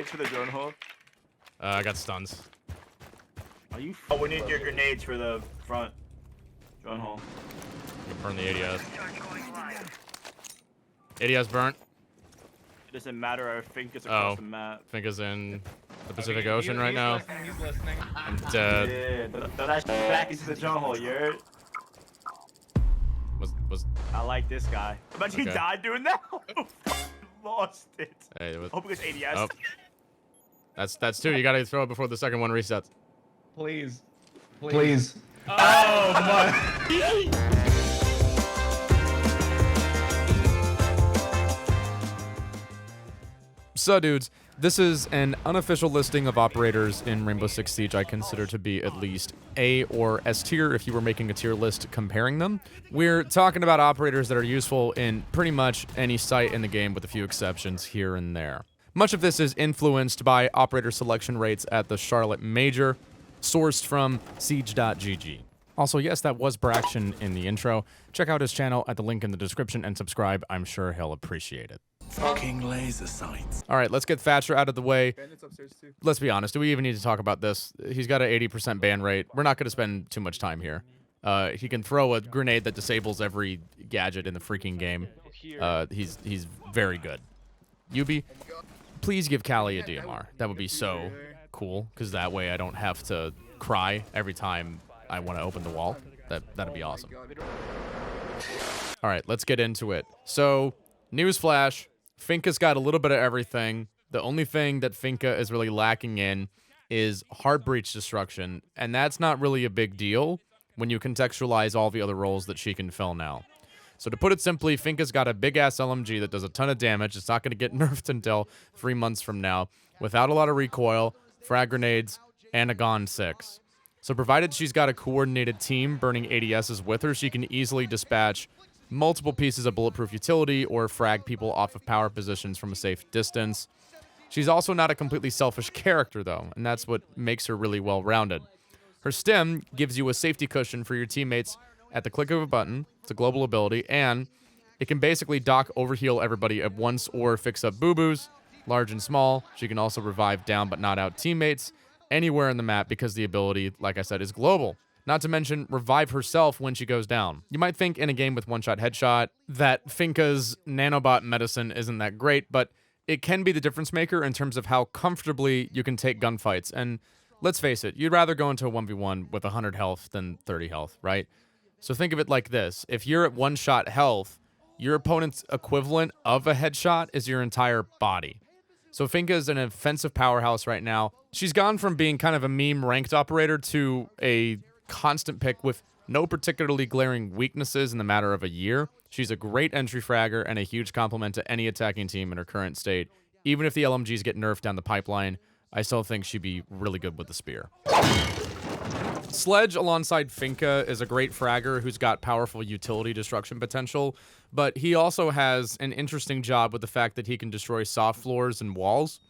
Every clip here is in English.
grenades for the drone hole? I got stuns. Are you? Oh, we need your grenades for the front drone hole. You burn the ADS. ADS burnt. It doesn't matter. I think it's across the map. Finka's in the Pacific Ocean right now. He's listening. I'm dead. Yeah, throw that shit back into the drone hole, you heard? Was I like this guy. Imagine he died doing that. Lost it. Hey, Hope it gets ADS. Oh. That's two. You gotta throw it before the second one resets. Please. Please. Oh my. So, dudes, this is an unofficial listing of operators in Rainbow Six Siege I consider to be at least A or S tier if you were making a tier list comparing them. We're talking about operators that are useful in pretty much any site in the game with a few exceptions here and there. Much of this is influenced by operator selection rates at the Charlotte Major, sourced from siege.gg. Also, yes, that was Braction in the intro. Check out his channel at the link in the description and subscribe. I'm sure he'll appreciate it. Fucking laser sights. All right, let's get Thatcher out of the way. Bandits upstairs too. Let's be honest. Do we even need to talk about this? He's got an 80% ban rate. We're not going to spend too much time here. He can throw a grenade that disables every gadget in the freaking game. He's very good. Yubi, please give Callie a DMR. That would be so cool, because that way I don't have to cry every time I want to open the wall. That'd be awesome. All right, let's get into it. So, newsflash. Finka's got a little bit of everything. The only thing that Finka is really lacking in is hard breach destruction, and that's not really a big deal when you contextualize all the other roles that she can fill now. So to put it simply, Finka's got a big-ass LMG that does a ton of damage. It's not going to get nerfed until 3 months from now, without a lot of recoil, frag grenades, and a Gon 6. So provided she's got a coordinated team burning ADSs with her, she can easily dispatch multiple pieces of bulletproof utility or frag people off of power positions from a safe distance. She's also not a completely selfish character, though, and that's what makes her really well-rounded. Her stim gives you a safety cushion for your teammates at the click of a button. It's a global ability, and it can basically dock overheal everybody at once or fix up boo-boos, large and small. She can also revive down but not out teammates anywhere in the map because the ability, like I said, is global. Not to mention, revive herself when she goes down. You might think in a game with one-shot headshot that Finka's nanobot medicine isn't that great, but it can be the difference maker in terms of how comfortably you can take gunfights. And let's face it, you'd rather go into a 1v1 with 100 health than 30 health, right? So think of it like this. If you're at one-shot health, your opponent's equivalent of a headshot is your entire body. So Finka's an offensive powerhouse right now. She's gone from being kind of a meme ranked operator to a constant pick with no particularly glaring weaknesses in the matter of a year. She's a great entry fragger and a huge compliment to any attacking team in her current state. Even if the LMGs get nerfed down the pipeline, I still think she'd be really good with the spear. Sledge alongside Finka is a great fragger who's got powerful utility destruction potential, but he also has an interesting job with the fact that he can destroy soft floors and walls.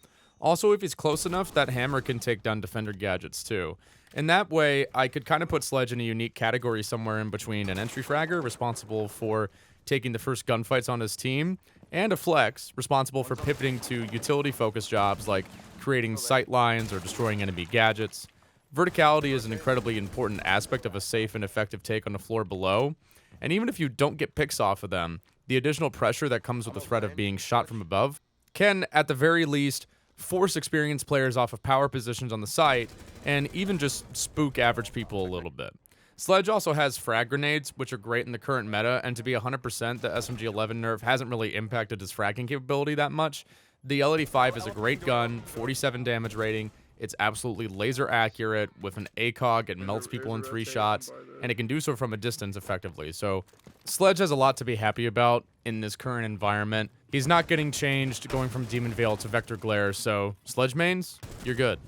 Also, if he's close enough, that hammer can take down defender gadgets too. In that way, I could kind of put Sledge in a unique category somewhere in between an entry fragger, responsible for taking the first gunfights on his team, and a flex, responsible for pivoting to utility-focused jobs like creating sight lines or destroying enemy gadgets. Verticality is an incredibly important aspect of a safe and effective take on the floor below, and even if you don't get picks off of them, the additional pressure that comes with the threat of being shot from above can, at the very least, force experienced players off of power positions on the site, and even just spook average people a little bit. Sledge also has frag grenades, which are great in the current meta, and to be 100%, the SMG-11 nerf hasn't really impacted his fragging capability that much. The L85 is a great gun, 47 damage rating. It's absolutely laser accurate. With an ACOG, it melts people in 3 shots, and it can do so from a distance effectively. So Sledge has a lot to be happy about in this current environment. He's not getting changed, going from Demon Veil to Vector Glare, so Sledge mains, you're good.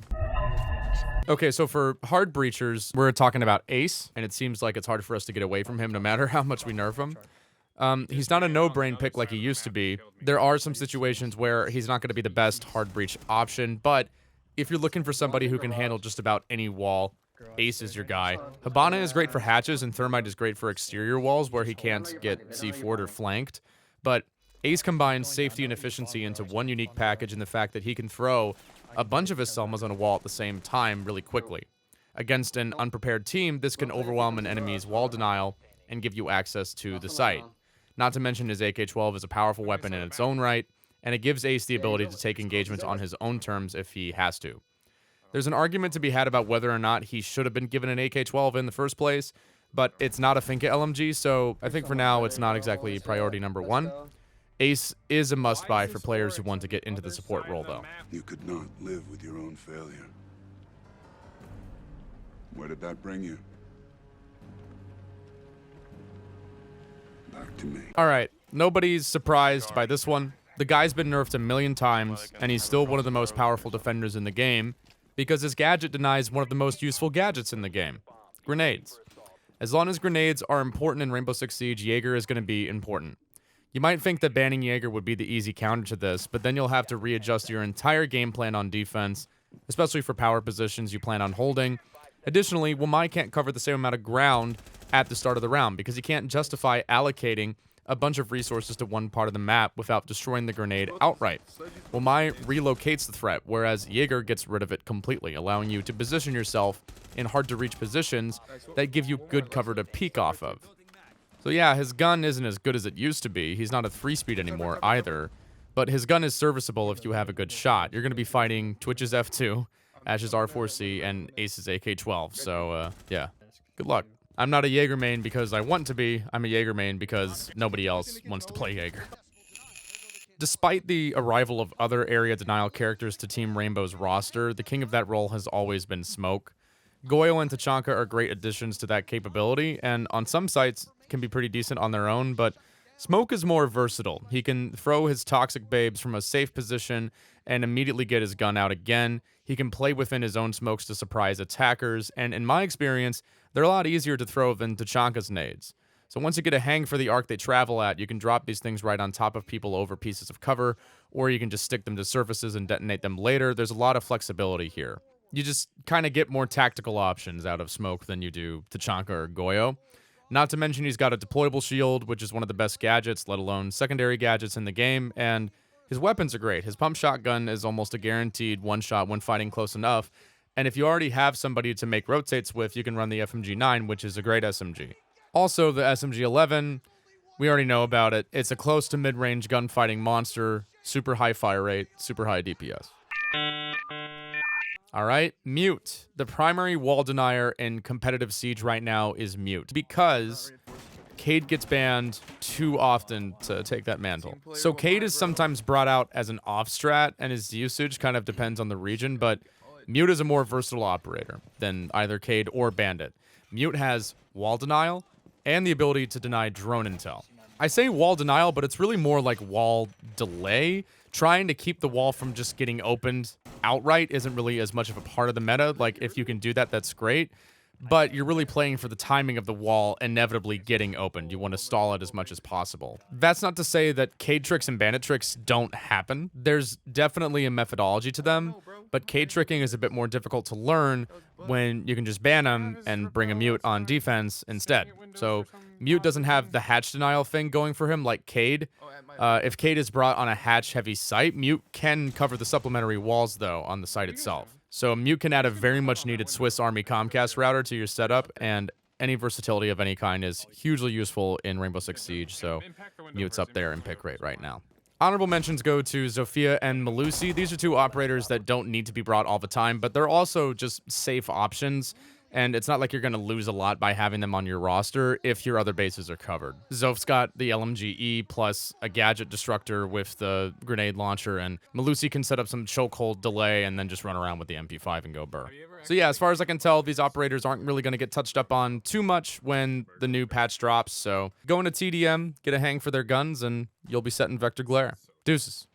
Okay, so for hard breachers, we're talking about Ace, and it seems like it's hard for us to get away from him no matter how much we nerf him. He's not a no-brain pick like he used to be. There are some situations where he's not going to be the best hard breach option, but if you're looking for somebody who can handle just about any wall, Ace is your guy. Hibana is great for hatches, and Thermite is great for exterior walls where he can't get C4'd or flanked, but Ace combines safety and efficiency into one unique package in the fact that he can throw a bunch of his Selmas on a wall at the same time really quickly. Against an unprepared team, this can overwhelm an enemy's wall denial and give you access to the site. Not to mention his AK-12 is a powerful weapon in its own right, and it gives Ace the ability to take engagements on his own terms if he has to. There's an argument to be had about whether or not he should have been given an AK-12 in the first place, but it's not a Finka LMG, so I think for now it's not exactly priority number one. Ace is a must-buy for players who want to get into the support role, though. You could not live with your own failure. Where did that bring you? Back to me. Alright, nobody's surprised by this one. The guy's been nerfed a million times, and he's still one of the most powerful defenders in the game, because his gadget denies one of the most useful gadgets in the game. Grenades. As long as grenades are important in Rainbow Six Siege, Jager is going to be important. You might think that banning Jager would be the easy counter to this, but then you'll have to readjust your entire game plan on defense, especially for power positions you plan on holding. Additionally, Wamai can't cover the same amount of ground at the start of the round, because he can't justify allocating a bunch of resources to one part of the map without destroying the grenade outright. Wamai relocates the threat, whereas Jager gets rid of it completely, allowing you to position yourself in hard-to-reach positions that give you good cover to peek off of. So yeah, his gun isn't as good as it used to be. He's not a 3-speed anymore either, but his gun is serviceable if you have a good shot. You're going to be fighting Twitch's F2, Ash's R4C, and Ace's AK-12, so yeah, good luck. I'm not a Jager main because I want to be. I'm a Jager main because nobody else wants to play Jager. Despite the arrival of other area denial characters to Team Rainbow's roster, the king of that role has always been Smoke. Goyo and Technica are great additions to that capability, and on some sites can be pretty decent on their own, but Smoke is more versatile. He can throw his toxic babes from a safe position and immediately get his gun out again. He can play within his own smokes to surprise attackers, and in my experience, they're a lot easier to throw than Tachanka's nades. So once you get a hang for the arc they travel at, you can drop these things right on top of people over pieces of cover, or you can just stick them to surfaces and detonate them later. There's a lot of flexibility here. You just kind of get more tactical options out of Smoke than you do Tachanka or Goyo. Not to mention he's got a deployable shield, which is one of the best gadgets, let alone secondary gadgets in the game, and his weapons are great. His pump shotgun is almost a guaranteed one-shot when fighting close enough, and if you already have somebody to make rotates with, you can run the FMG-9, which is a great SMG. Also, the SMG-11, we already know about it. It's a close to mid-range gunfighting monster, super high fire rate, super high DPS. Alright, Mute. The primary wall denier in competitive Siege right now is Mute, because Cade gets banned too often to take that mantle. So Cade is sometimes brought out as an off strat, and his usage kind of depends on the region, but Mute is a more versatile operator than either Cade or Bandit. Mute has wall denial and the ability to deny drone intel. I say wall denial, but it's really more like wall delay. Trying to keep the wall from just getting opened outright isn't really as much of a part of the meta. Like, if you can do that, that's great. But you're really playing for the timing of the wall inevitably getting opened. You want to stall it as much as possible. That's not to say that Cade tricks and bandit tricks don't happen. There's definitely a methodology to them, but Cade tricking is a bit more difficult to learn when you can just ban them and bring a Mute on defense instead. So Mute doesn't have the hatch denial thing going for him like Cade. If Cade is brought on a hatch-heavy site, Mute can cover the supplementary walls, though, on the site itself. So Mute can add a very much needed Swiss Army Comcast router to your setup, and any versatility of any kind is hugely useful in Rainbow Six Siege, so Mute's up there in pick rate right now. Honorable mentions go to Zofia and Malusi. These are two operators that don't need to be brought all the time, but they're also just safe options, and it's not like you're going to lose a lot by having them on your roster if your other bases are covered. Zof's got the LMGE plus a gadget destructor with the grenade launcher, and Malusi can set up some chokehold delay and then just run around with the MP5 and go burr. So yeah, as far as I can tell, these operators aren't really going to get touched up on too much when the new patch drops, so go into TDM, get a hang for their guns, and you'll be set in Vector Glare. Deuces.